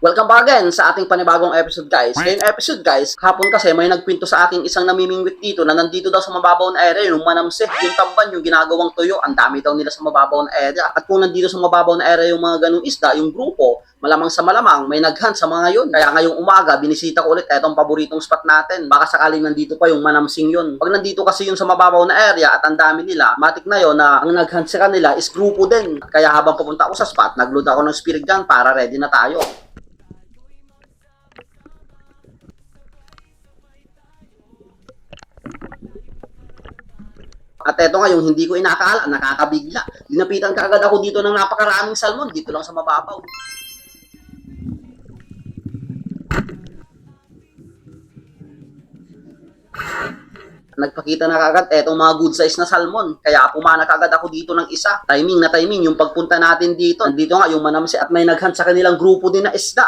Welcome back again sa ating panibagong episode guys. Ngayong episode guys, kahapon kasi may nagpinto sa aking isang namimingwit dito na nandito daw sa mababaw na area, yung manamsik, yung tamban, yung ginagawang tuyo, ang dami daw nila sa mababaw na area. At kung nandito sa mababaw na area yung mga ganung isda, yung grupo, malamang sa malamang may naghunt sa mga yun. Kaya ngayong umaga, binisita ko ulit etong paboritong spot natin. Baka sakaling nandito pa yung manamsing yun. Pag nandito kasi yun sa mababaw na area at ang dami nila, matik na yun na ang naghunt sa kanila is grupo din. Kaya habang pupunta ako sa spot, nagload ako ng spirit gun para ready na tayo. At eto nga yung hindi ko inakala, nakakabigla. Dinapitan kaagad ako dito ng napakaraming salmon dito lang sa mababaw. Nagpakita na kaagad etong mga good size na salmon. Kaya pumana kaagad ako dito ng isa. Timing na timing yung pagpunta natin dito. Dito nga yung manamsi at may naghunt sa kanilang grupo din na isda.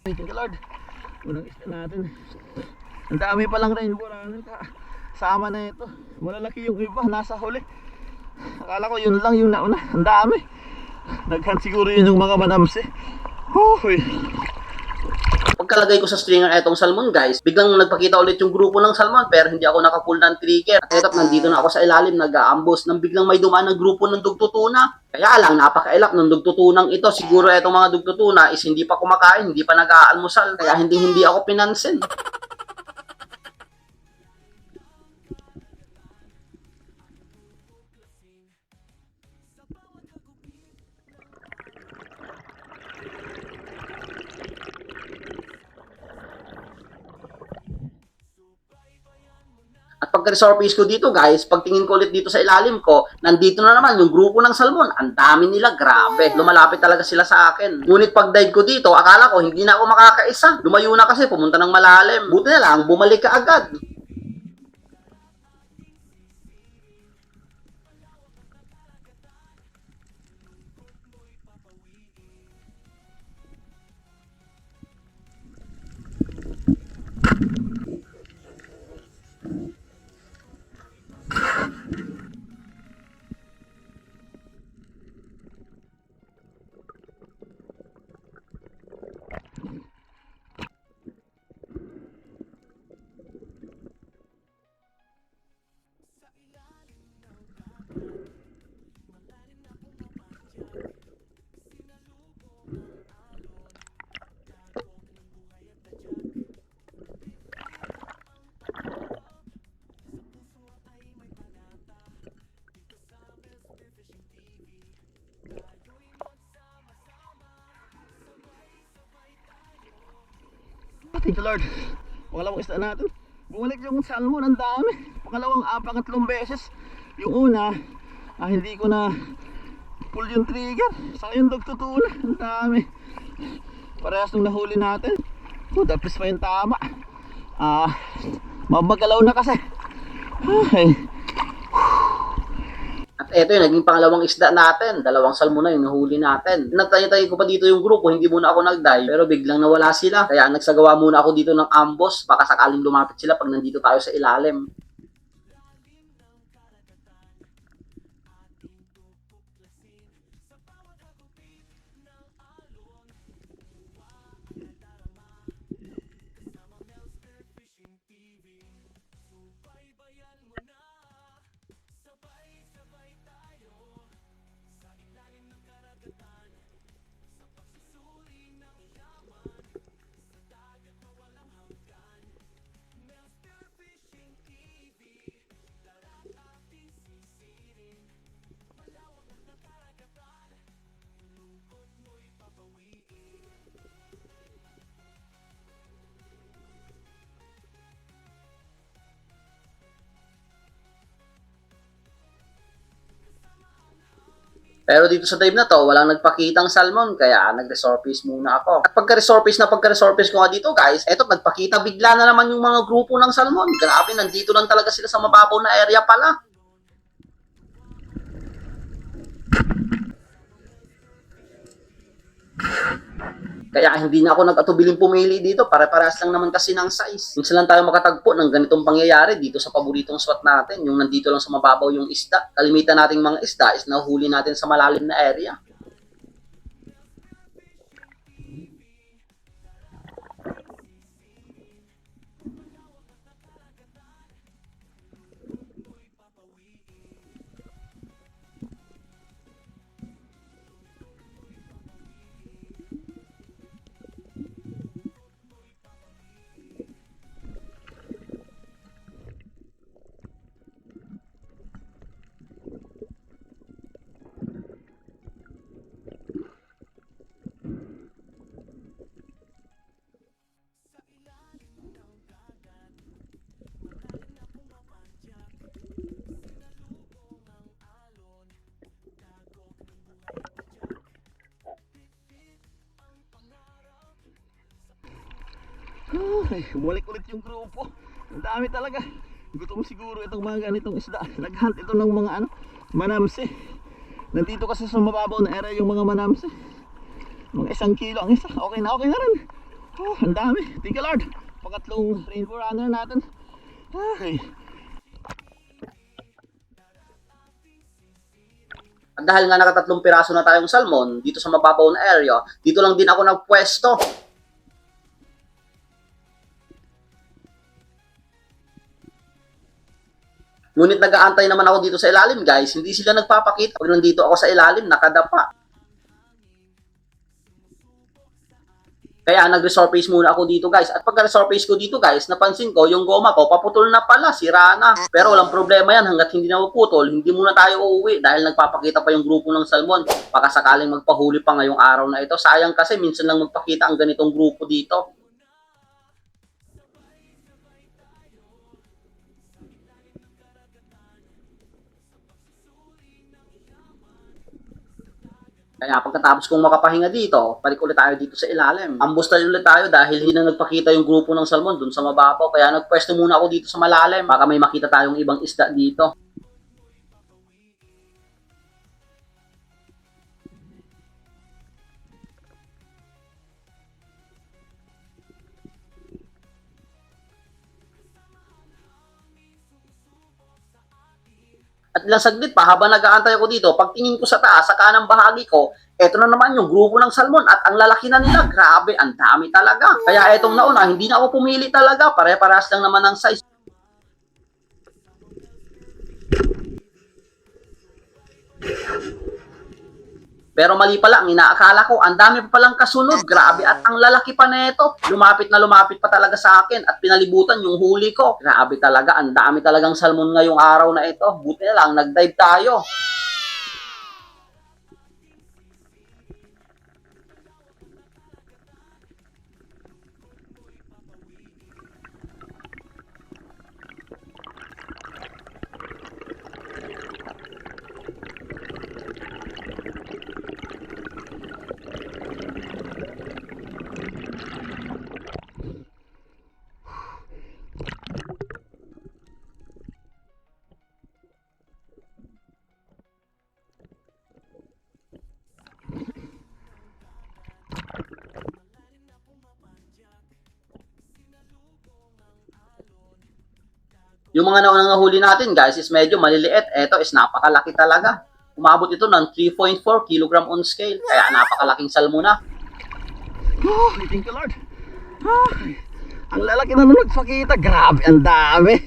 Thank you Lord. Unang isda natin. Ang dami palang rainbow natin. Sama na ito. Malalaki yung iba. Nasa huli. Akala ko yun lang yung nauna. Ang dami. Naghan siguro yun yung mga manamsi. Huy. Pagkalagay ko sa stringer etong salmon guys, biglang nagpakita ulit yung grupo ng salmon pero hindi ako nakapull ng trigger. At eto't nandito na ako sa ilalim nag-aambos nang biglang may dumaan ng grupo ng dugtutuna. Kaya lang napakailak ng dugtutunang ito. Siguro etong mga dugtutuna is hindi pa kumakain, hindi pa nag-aalmusal. Kaya hindi ako pinansin. At pagka-resurface ko dito guys, pagtingin ko ulit dito sa ilalim ko, nandito na naman yung grupo ng salmon. Ang dami nila, grabe. Lumalapit talaga sila sa akin. Ngunit pag dive ko dito, akala ko hindi na ako makakaisa. Lumayo na kasi, pumunta ng malalim. Buti na lang, bumalik ka agad. Thank you Lord. Pangalawang isda natin. Bumalik yung salmon, ang dami. Pangatlong beses. Yung una, hindi ko na pull yung trigger. Saka yung dugtutuna, ang dami. Parehas nung nahuli natin. Dapis pa yung tama. Mabagalaw na kasi. Ay. At eto yung naging pangalawang isda natin. Dalawang salmon na yung nahuli natin. Nagtayo-tayo ko pa dito yung grupo, hindi muna ako nag-dive. Pero biglang nawala sila. Kaya nagsagawa muna ako dito ng ambush. Baka sakaling lumapit sila pag nandito tayo sa ilalim. Pero dito sa dive na to, walang nagpakitang salmon, kaya nag-resurface muna ako. At pagka-resurface ko nga dito guys, eto nagpakita bigla na naman yung mga grupo ng salmon. Grabe, nandito lang talaga sila sa mababaw na area pala. Kaya hindi na ako nag-atubiling pumili dito, pare-parehas lang naman kasi ng size. Minsan lang tayo makatagpo ng ganitong pangyayari dito sa paboritong spot natin, yung nandito lang sa mababaw yung isda. Kalimitan nating mga isda is nahuli natin sa malalim na area. Ay, bumalik ulit yung grupo. Ang dami talaga. Gutom siguro itong mga ganitong isda. Naghunt ito ng mga manamsi. Nandito kasi sa mababaw na area yung mga manamsi. Mga 1 kilo ang isa. Okay na rin. Oh, ang dami. Thank you Lord. Pangatlong rainbow runner natin. Ay. At dahil nga nakatatlong piraso na tayong salmon dito sa mababaw na area, dito lang din ako nagpwesto. Ngunit nag-aantay naman ako dito sa ilalim guys, hindi sila nagpapakita. Pag nandito ako sa ilalim, nakadapa. Kaya nag-resurface muna ako dito guys. At pagka-resurface ko dito guys, napansin ko yung goma ko, paputol na pala, sira na. Pero walang problema yan, hanggat hindi na puputol, hindi muna tayo uuwi dahil nagpapakita pa yung grupo ng salmon. Baka sakaling magpahuli pa ngayong araw na ito. Sayang kasi minsan lang magpakita ang ganitong grupo dito. Kaya pagkatapos kong makapahinga dito, balik ulit tayo dito sa ilalim. Ambos tayo ulit tayo dahil hindi na nagpakita yung grupo ng salmon dun sa mababaw. Kaya nagpwesto muna ako dito sa malalim. Baka may makita tayong ibang isda dito. At ilang saglit pa, habang nag-aantay ako dito, pagtingin ko sa taas, sa kanang bahagi ko, eto na naman yung grupo ng salmon at ang lalaki na nila. Grabe, ang dami talaga. Kaya etong nauna, hindi na ako pumili talaga. Pare-parehas lang naman ang size. Pero mali pala, ang inaakala ko, ang dami pa palang kasunod. Grabe, at ang lalaki pa neto. Lumapit na lumapit pa talaga sa akin at pinalibutan yung huli ko. Grabe talaga, ang dami talagang salmon ngayong araw na ito. Buti na lang, nag-dive tayo. Yung mga naunang huli natin guys is medyo maliliit. Ito is napakalaki talaga. Umabot ito ng 3.4 kg on scale. Kaya napakalaking salmon na. Oh, thank you Lord. Ang lalaki na nagpakita. Grabe, ang dami.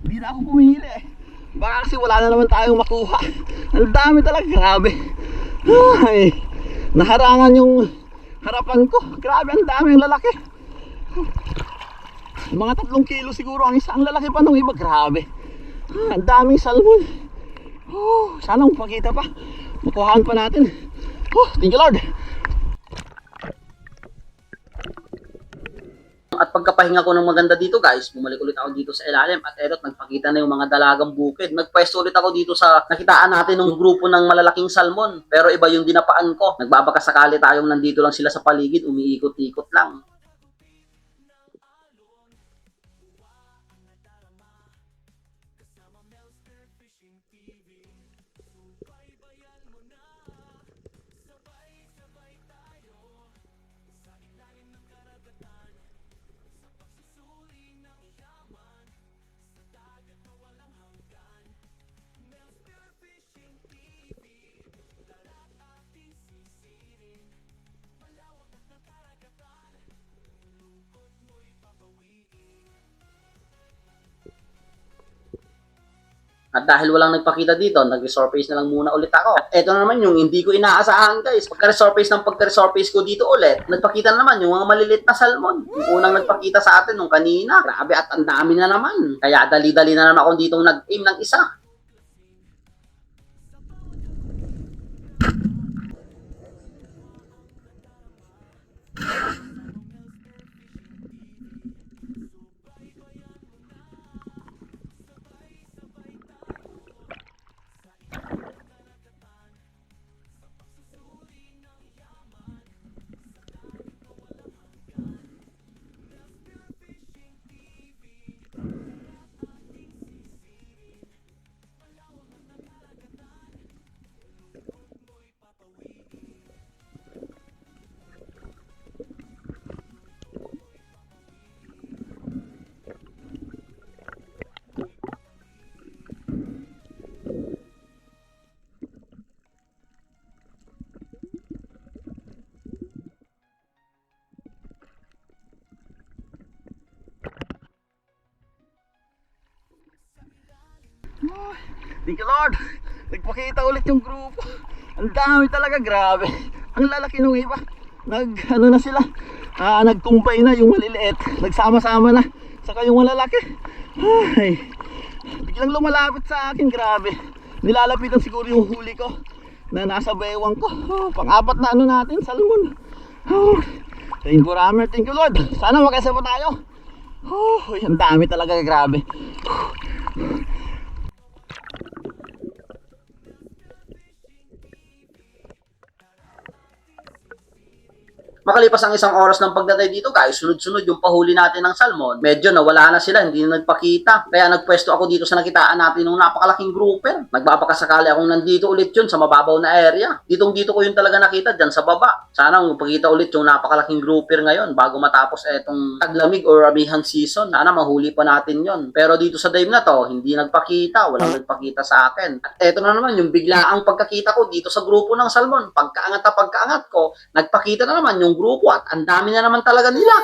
Hindi na ako pumili. Baka kasi wala na naman tayong makuha. Ang dami talaga, grabe. Ay, naharangan yung harapan ko. Grabe, ang dami, ang lalaki. Mga 3 kilo siguro ang isa. Ang lalaki pa nung iba, grabe. Ang daming salmon. Sana magpakita pa. Makuhaan pa natin. Thank you Lord. at pagkapahinga ko ng maganda dito guys, bumalik ulit ako dito sa ilalim at eto, nagpakita na yung mga dalagang bukid. Nagpwesto ulit ako dito sa nakitaan natin ng grupo ng malalaking salmon. Pero iba yung dinapaan ko. Nagbabaka sakali tayong nandito lang sila sa paligid, umiikot-ikot lang. At dahil walang nagpakita dito, nag-resurface na lang muna ulit ako. At eto na naman yung hindi ko inaasahan guys. Pagka-resurface ko dito ulit, nagpakita na naman yung mga malilit na salmon. Yung unang nagpakita sa atin nung kanina. Grabe at ang dami na naman. Kaya dali-dali na naman ako ditong nag-aim ng isa. Thank you Lord, nagpakita ulit yung grupo. Ang dami talaga, grabe. Ang lalaki nung iba. Ano na sila, nagtumpay na yung maliliit. Nagsama-sama na. Saka yung malalaki, ay, biglang lumalapit sa akin, grabe. Nilalapitan siguro yung huli ko na nasa bewang ko. Pang-apat na ano natin, salmon. Thank you Rammer, thank you Lord. Sana makasa pa tayo. Ang dami talaga, grabe. Makalipas ang isang oras ng pagdaday dito guys, sunod-sunod yung pahuli natin ng salmon. Medyo nawala na sila, hindi na nagpakita. Kaya nagpwesto ako dito sa nakitaan natin ng napakalaking grouper. Nagbabakasakali akong nandito ulit yun sa mababaw na area. Dito ko yun talaga nakita dyan sa baba. Sana magpakita ulit yung napakalaking grouper ngayon bago matapos etong taglamig or amihan season. Sana mahuli pa natin yon. Pero dito sa dive na to, hindi nagpakita, walang nagpakita sa akin. At eto na naman yung biglaang pagkakita ko dito sa grupo ng salmon. Pagkaangat ko, nagpakita na naman yung grupo at ang dami na naman talaga nila.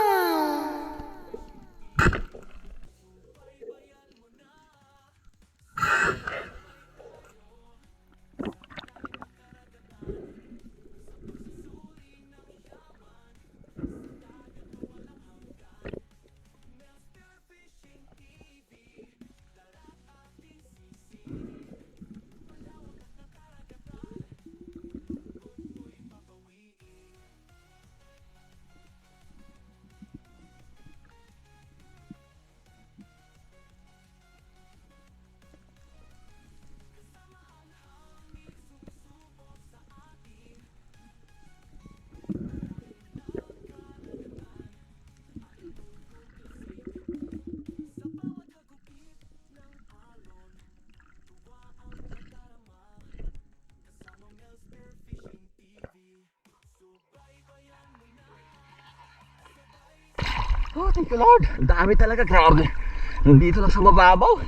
Thank you Lord. Ang dami talaga, grabe. Nandito lang sa mababaw.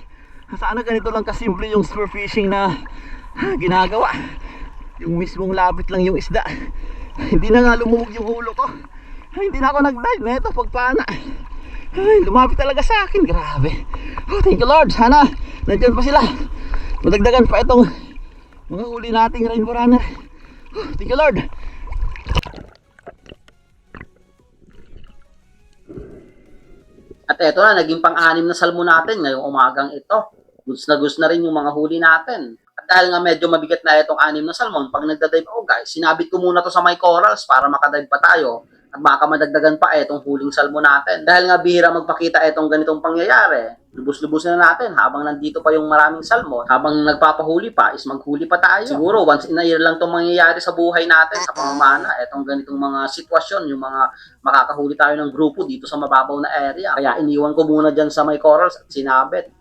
Sana ganito lang kasimple yung spearfishing na ginagawa. Yung mismong lapit lang yung isda. Hindi na nga lumubog yung ulo ko. Hindi na ako nag-dive. Neto, pagpana. Lumapit talaga sa akin, grabe. Thank you Lord. Sana nandiyan pa sila. Madagdagan pa itong mga huli nating rainbow runner. Thank you Lord. At eto na, naging pang-anim na salmon natin ngayong umagang ito. Goods na rin yung mga huli natin. At dahil nga medyo mabigat na itong 6 na salmon, pag nagdadive ako guys, sinabit ko muna to sa may corals para makadive pa tayo. At baka madagdagan pa itong huling salmon natin. Dahil nga bihira magpakita itong ganitong pangyayari, lubos-lubos na natin habang nandito pa yung maraming salmon. Habang nagpapahuli pa is maghuli pa tayo. Siguro once in a year lang itong mangyayari sa buhay natin, sa pamamana. Itong ganitong mga sitwasyon, yung mga makakahuli tayo ng grupo dito sa mababaw na area. Kaya iniwan ko muna dyan sa may corals at sinabit.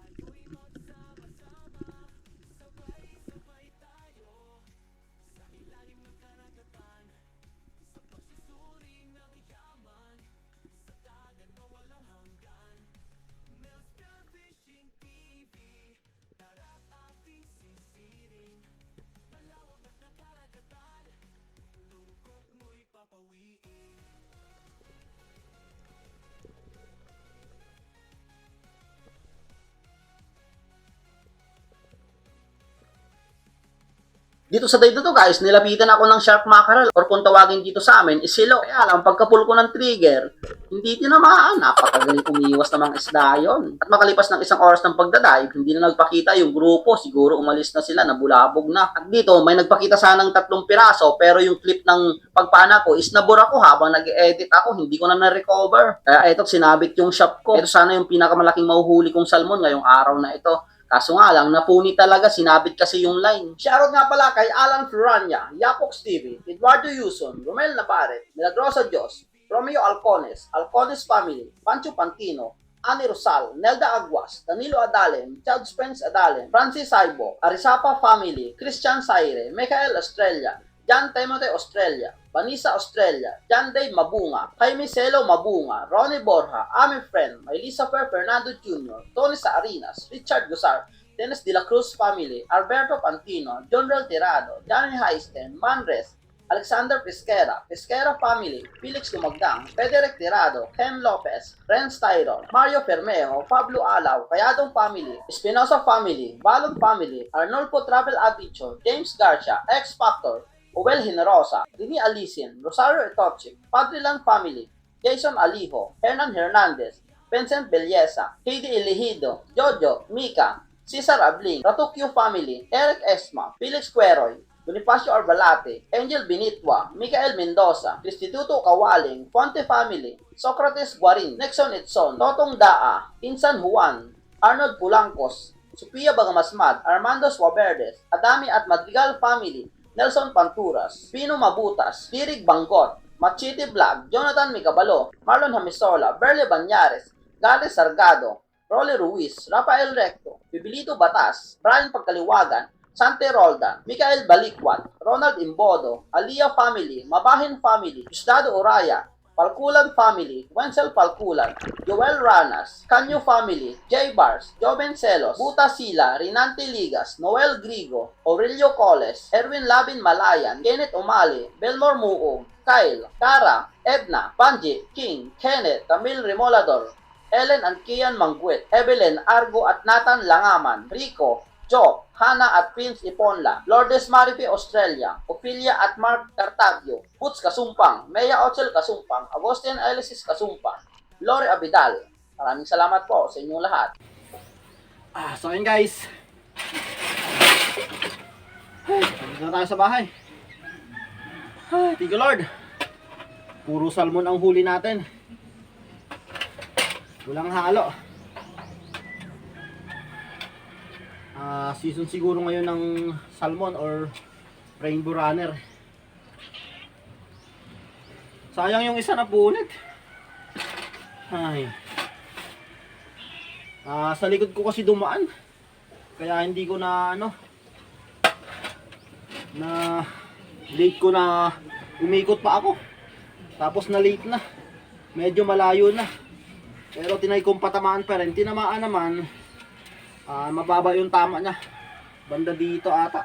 Dito sa day to guys, nilapitan ako ng shark mackerel or kung tawagin dito sa amin is silo. Kaya lang, pagkapul ko ng trigger, hindi tinamaan. Napakagaling umiwas namang isda yun. At makalipas ng isang oras ng pagdadive, hindi na nagpakita yung grupo. Siguro umalis na sila, nabulabog na. At dito, may nagpakita sanang 3 piraso, pero yung clip ng pagpana ko is nabura ko habang nag-edit ako. Hindi ko na na-recover. Kaya eto, sinabit yung shop ko. Ito sana yung pinakamalaking mahuhuli kong salmon ngayong araw na ito. Kaso nga lang, napuni talaga, sinabit kasi yung line. Shoutout nga pala kay Alan Florania, Yapox TV, Eduardo Yuson, Romel Navarrete, Milagrosa Dios, Romeo Alcones, Alcones Family, Pancho Pantino, Ani Rosal, Nelda Aguas, Danilo Adalem, Chad Spence Adalem, Francis Saibo, Arisapa Family, Christian Saire, Michael Estrella, John Timothy Australia, Vanessa Australia, John Dave Mabunga, Jaime Celo Mabunga, Ronnie Borja, Ami Friend, Melissa Fernando Jr., Tony Saarinas, Richard Gusar, Dennis De La Cruz Family, Alberto Pantino, John Rel Tirado, Johnny Heisten, Manres, Alexander Pesquera, Pesquera Family, Felix Lumagdang, Frederick Tirado, Ken Lopez, Renz Tyron, Mario Fermejo, Pablo Alaw, Kayadong Family, Espinosa Family, Balog Family, Arnolfo Travel Adventure, James Garcia, X Factor, Uwel Generosa, Rini Alicin, Rosario Etochic, Padrilan Family, Jason Alijo, Hernan Hernandez, Vincent Belleza, Heidi Elegido, Jojo, Mika, Cesar Abling, Ratukyo Family, Eric Esma, Felix Queroy, Bonifacio Arbalate, Angel Binitwa, Michael Mendoza, Instituto Kawaling, Fonte Family, Socrates Guarin, Nexon Edson, Totong Daa, Insan Juan, Arnold Pulancos, Sophia Bagamasmad, Armando Suaverdes, Adami at Madrigal Family, Nelson Panturas, Pino Mabutas, Dirig Banggot, Machete Vlog, Jonathan Micabalo, Marlon Hamisola, Berle Banyares, Gales Sargado, Rolly Ruiz, Rafael Recto, Bibilito Batas, Brian Pagkaliwagan, Sante Roldan, Mikael Balikwat, Ronald Imbodo, Alia Family, Mabahin Family, Gustado Oraya, Palkulan Family, Wenzel Palkulan, Joel Ranas, Canyo Family, J Bars, Joven Celos, Buta Sila, Rinante Ligas, Noel Grigo, Aurelio Coles, Erwin Labin Malayan, Kenneth Umali, Belmore Muog, Kyle, Kara, Edna, Banji, King, Kenneth, Camille Remolador, Ellen and Kian Mangguet, Evelyn Argo at Nathan Langaman, Rico, Joe, Hana at Prince Iponla, Lourdes Marife Australia, Ophelia at Mark Cartavio, Boots Kasumpang, Mea Ochel Kasumpang, Agustin Elisis Kasumpang, Lore Abidal. Maraming salamat po sa inyong lahat. So yun guys. Tapos na tayo sa bahay. Thank you Lord. Puro salmon ang huli natin. Walang halo. Season siguro ngayon ng salmon or rainbow runner. Sayang yung isa na punit. Ay. Sa likod ko kasi dumaan. Kaya hindi ko na na late ko na umikot pa ako. Tapos na late na. Medyo malayo na. Pero tinay kong patamaan pa rin. Tinamaan naman. Mababa yung tama niya. Banda dito ata.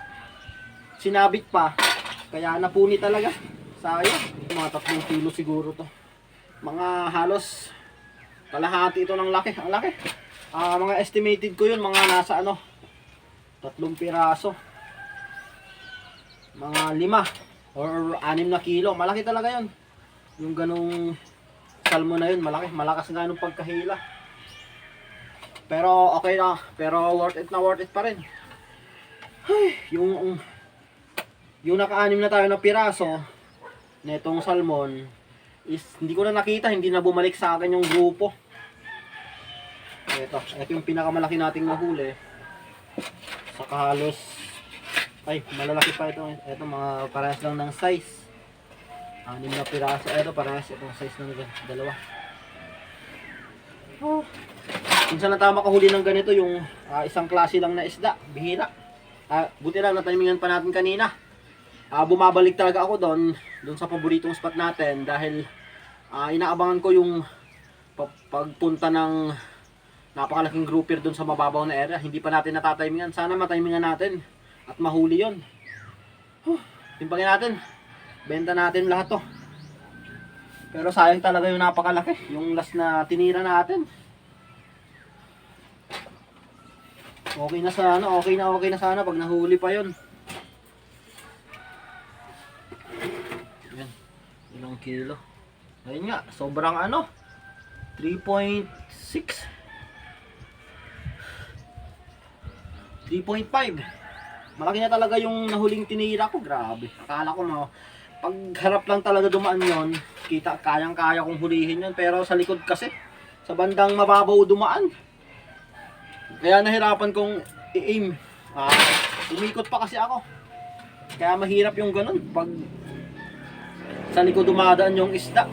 Sinabit pa. Kaya napuni talaga. Sayang. Mga 3 kilo siguro to. Mga halos kalahati ito ng laki. Ang laki. Mga estimated ko yun. Mga nasa 3 piraso. Mga 5 or 6 na kilo. Malaki talaga yun. Yung ganong salmon na yun. Malaki. Malakas nga nung pagkahila. Pero okay na, pero worth it pa rin. Ay, yung naka-6 na tayo na piraso netong salmon, is hindi ko na nakita, hindi na bumalik sa akin yung grupo. Ito yung pinakamalaki nating nahuli. Saka halos, ay, malalaki pa ito. Ito mga parehas lang ng size. 6 na piraso. Ito parehas, itong size ng dalawa. Minsan na tayo makahuli ng ganito, yung isang klase lang na isda, bihira. Buti lang natimingan pa natin kanina. Bumabalik talaga ako doon sa paboritong spot natin dahil inaabangan ko yung pagpunta ng napakalaking grouper doon sa mababaw na area. Hindi pa natin natatimingan. Sana matimingan natin at mahuli yon. Timpangin natin. Benta natin lahat to. Pero sayang talaga yung napakalaki. Yung last na tinira natin. Okay na sana pag nahuli pa yon. Yan. Ilang kilo. Ayun nga, sobrang 3.6 3.5. Malaki na talaga yung nahuling tinira ko, grabe. Akala ko pagharap lang talaga dumaan yon, kayang-kaya kong hulihin yon, pero sa likod kasi, sa bandang mababaw dumaan. Kaya nahirapan kong i-aim. Umikot pa kasi ako. Kaya mahirap yung ganun pag sa likod dumadaan yung isda.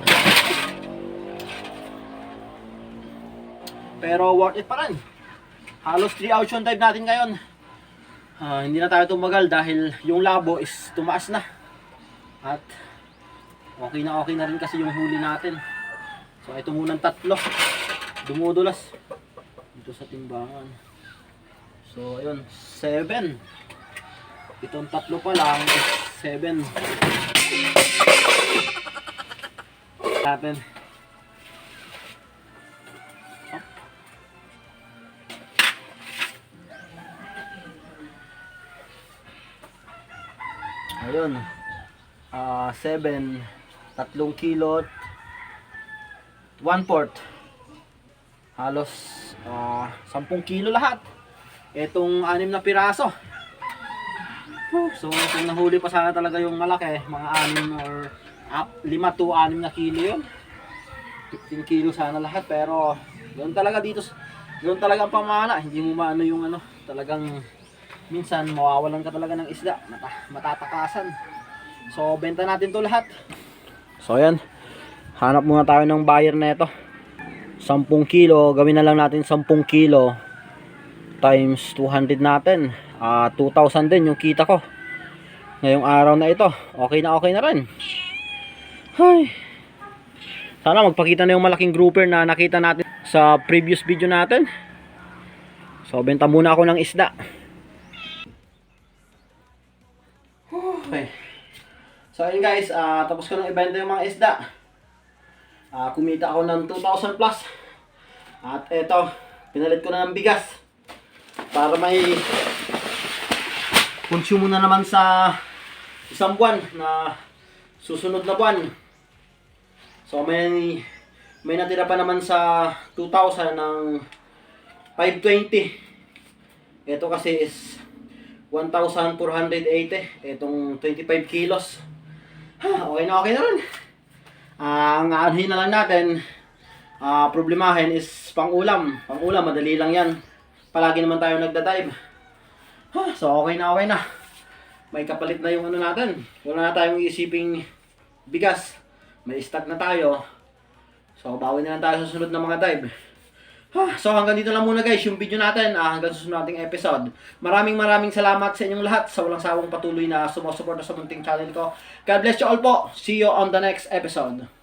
Pero worth it pa rin. Halos 3 auction dive natin ngayon. Hindi na tayo tumagal dahil yung labo is tumaas na. At okay na rin kasi yung huli natin. So ito munang 3. Dumudulas dito sa timbangan. So ayun, 7. Itong 3 pa lang is 7. Natin. Ayun. 7, 3 kilo, 1/4. Halos 10 kilo lahat. Etong 6 na piraso. So kung nahuli pa sana talaga yung malaki, mga 6 or 5 to 6 na kilo yun. 15 kilo sana lahat, pero doon talaga ang pamana. Hindi mo maano yung talagang minsan mawawalan ka talaga ng isda, matatakasan. So benta natin to lahat. So ayan, hanap muna tayo ng buyer na ito. 10 kilo, gawin na lang natin 10 kilo times 200 natin. 2,000 din yung kita ko ngayong araw na ito. Okay na rin. Ay, sana magpakita na yung malaking grouper na nakita natin sa previous video natin. So benta muna ako ng isda. Okay. So ayun guys, tapos ko nang ibenta yung mga isda. Kumita ako ng 2,000 plus. At eto, pinalit ko na ng bigas para may konsumo na naman sa isang buwan na susunod na buwan. So may natira pa naman sa 2,000 ng 520. Ito kasi is 1,480. Itong 25 kilos. Okay na rin. Ang aanhin na lang natin, problemahin is pang-ulam. Pang-ulam, madali lang yan. Palagi naman tayo nagda-dive. So okay na. May kapalit na yung natin. Wala na tayong isiping bigas. May stock na tayo. So bawi na lang tayo sa sunod na mga dive. So hanggang dito lang muna guys yung video natin. Hanggang susunod nating episode. Maraming salamat sa inyong lahat sa walang sawang patuloy na sumusuporta sa munting channel ko. God bless you all po. See you on the next episode.